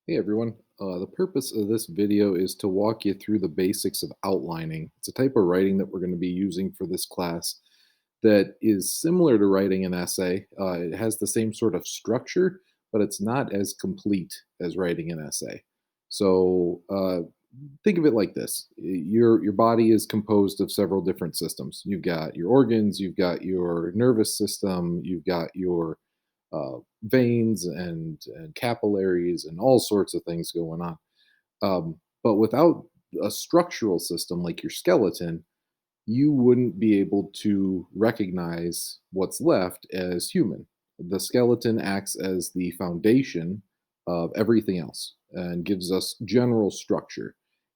Hey everyone, the purpose of this video is to walk you through the basics of outlining. It's a type of writing that we're going to be using for this class that is similar to writing an essay. It has the same sort of structure, but it's not as complete as writing an essay. So think of it like this: your body is composed of several different systems. You've got your organs, you've got your nervous system, you've got your veins and capillaries and all sorts of things going on. But without a structural system like your skeleton, you wouldn't be able to recognize what's left as human. The skeleton acts as the foundation of everything else and gives us general structure.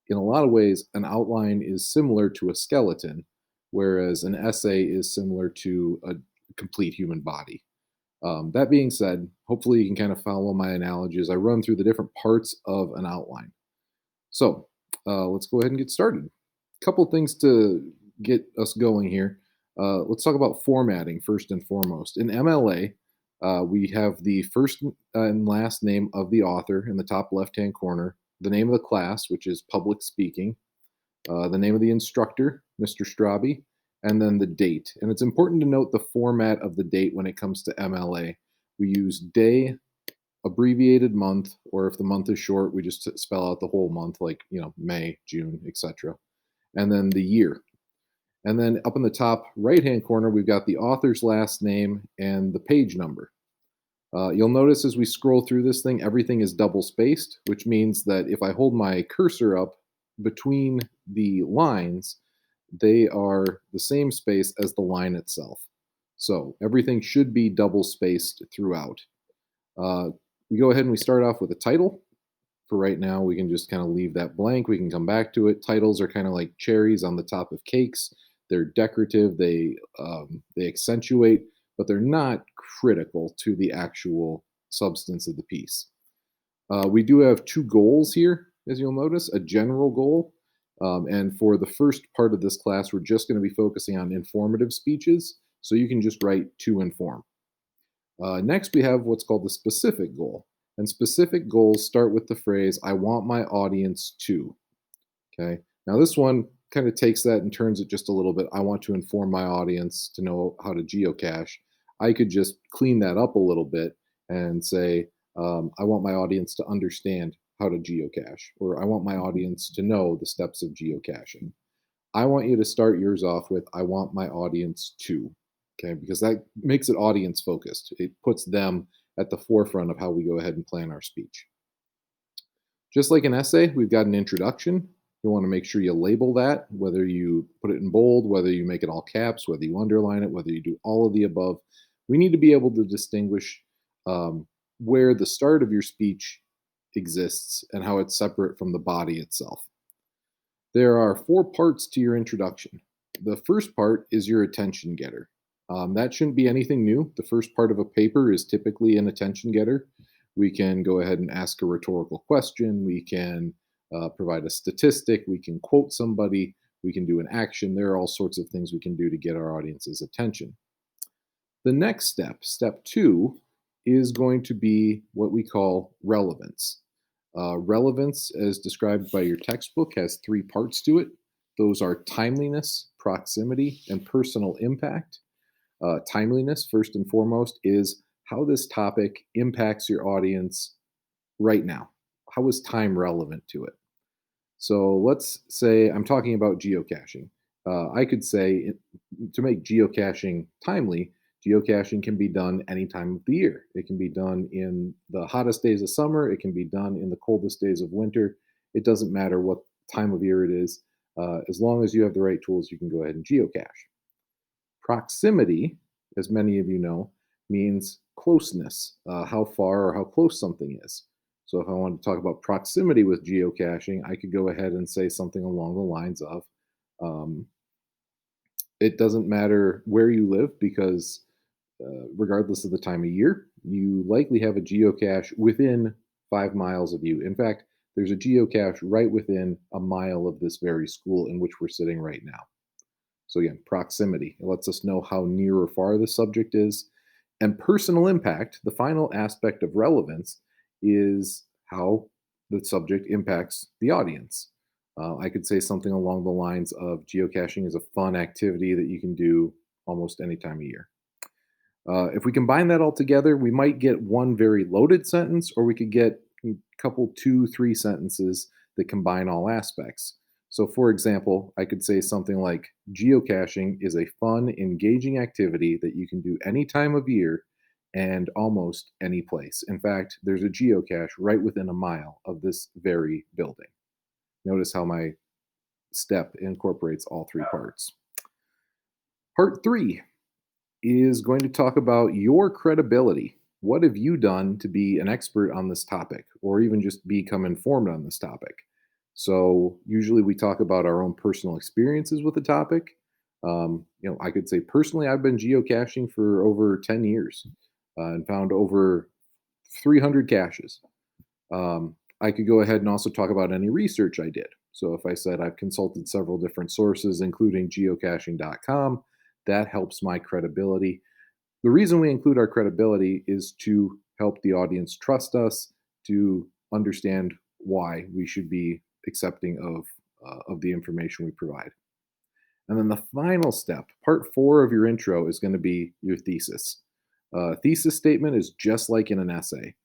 In a lot of ways, an outline is similar to a skeleton, whereas an essay is similar to a complete human body. That being said, hopefully you can kind of follow my analogy as I run through the different parts of an outline. So let's go ahead and get started. Couple things to get us going here. Let's talk about formatting first and foremost. In MLA, we have the first and last name of the author in the top left hand corner, the name of the class, which is public speaking, the name of the instructor, Mr. Straube, and then the date. And it's important to note the format of the date when it comes to MLA. We use day, abbreviated month, or if the month is short, we just spell out the whole month, like May, June, etc. And then the year. And then up in the top right hand corner, we've got the author's last name and the page number. You'll notice as we scroll through this thing, everything is double spaced, which means that if I hold my cursor up between the lines, they are the same space as the line itself. So everything should be double spaced throughout. Uh, we go ahead and we start off with a title. For right now, we can just kind of leave that blank. We can come back to it. Titles are kind of like cherries on the top of cakes. They're decorative. They accentuate, but they're not critical to the actual substance of the piece. We do have two goals here, as you'll notice, a general goal. And for the first part of this class, we're just going to be focusing on informative speeches. So you can just write to inform. Next, we have what's called the specific goal. And specific goals start with the phrase, I want my audience to. Okay. Now, this one kind of takes that and turns it just a little bit. I want to inform my audience to know how to geocache. I could just clean that up a little bit and say, I want my audience to understand how to geocache, or I want my audience to know the steps of geocaching. I want you to start yours off with, I want my audience to. Okay, because that makes it audience focused. It puts them at the forefront of how we go ahead and plan our speech. Just like an essay, we've got an introduction. You want to make sure you label that, whether you put it in bold, whether you make it all caps, whether you underline it, whether you do all of the above. We need to be able to distinguish where the start of your speech exists and how it's separate from the body itself. There are four parts to your introduction. The first part is your attention getter. That shouldn't be anything new. The first part of a paper is typically an attention getter. We can go ahead and ask a rhetorical question. We can provide a statistic. We can quote somebody. We can do an action. There are all sorts of things we can do to get our audience's attention. The next step, step two, is going to be what we call relevance. Relevance, as described by your textbook, has three parts to it. Those are timeliness, proximity, and personal impact. Timeliness, first and foremost, is how this topic impacts your audience right now. How is time relevant to it? So let's say I'm talking about geocaching. I could say to make geocaching timely, geocaching can be done any time of the year. It can be done in the hottest days of summer. It can be done in the coldest days of winter. It doesn't matter what time of year it is. As long as you have the right tools, you can go ahead and geocache. Proximity, as many of you know, means closeness, how far or how close something is. So if I wanted to talk about proximity with geocaching, I could go ahead and say something along the lines of, um, it doesn't matter where you live because regardless of the time of year, you likely have a geocache within 5 miles of you. In fact, there's a geocache right within a mile of this very school in which we're sitting right now. So again, proximity. It lets us know how near or far the subject is. And personal impact, the final aspect of relevance, is how the subject impacts the audience. I could say something along the lines of geocaching is a fun activity that you can do almost any time of year. If we combine that all together, we might get one very loaded sentence, or we could get a couple, two, three sentences that combine all aspects. So, for example, I could say something like geocaching is a fun, engaging activity that you can do any time of year and almost any place. In fact, there's a geocache right within a mile of this very building. Notice how my step incorporates all three parts. Part three is going to talk about your credibility. What have you done to be an expert on this topic or even just become informed on this topic? So, usually we talk about our own personal experiences with the topic. I could say personally, I've been geocaching for over 10 years and found over 300 caches. I could go ahead and also talk about any research I did. So if I said I've consulted several different sources, including geocaching.com, that helps my credibility. The reason we include our credibility is to help the audience trust us, to understand why we should be accepting of the information we provide. And then the final step, part four of your intro, is going to be your thesis. Thesis statement is just like in an essay.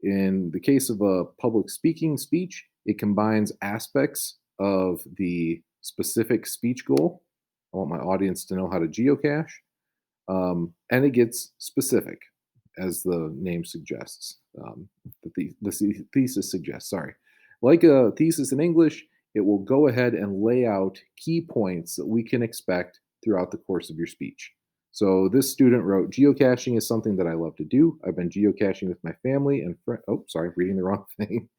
In the case of a public speaking speech, it combines aspects of the specific speech goal. I want my audience to know how to geocache, and it gets specific, as the name suggests. The thesis suggests. Sorry, like a thesis in English, it will go ahead and lay out key points that we can expect throughout the course of your speech. So this student wrote, geocaching is something that I love to do. I've been geocaching with my family and friends. Oh, sorry, reading the wrong thing.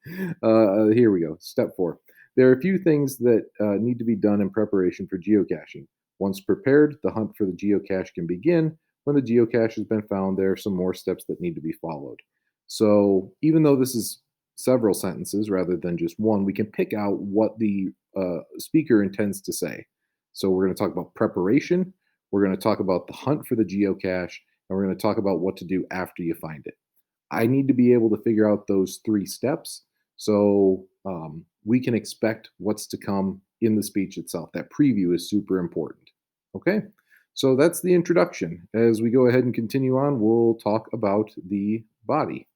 Here we go. Step four. There are a few things that need to be done in preparation for geocaching. Once prepared, the hunt for the geocache can begin. When the geocache has been found, there are some more steps that need to be followed. So even though this is several sentences rather than just one, we can pick out what the speaker intends to say. So we're going to talk about preparation. We're going to talk about the hunt for the geocache, and we're going to talk about what to do after you find it. I need to be able to figure out those three steps so we can expect what's to come in the speech itself. That preview is super important. Okay, so that's the introduction. As we go ahead and continue on, we'll talk about the body.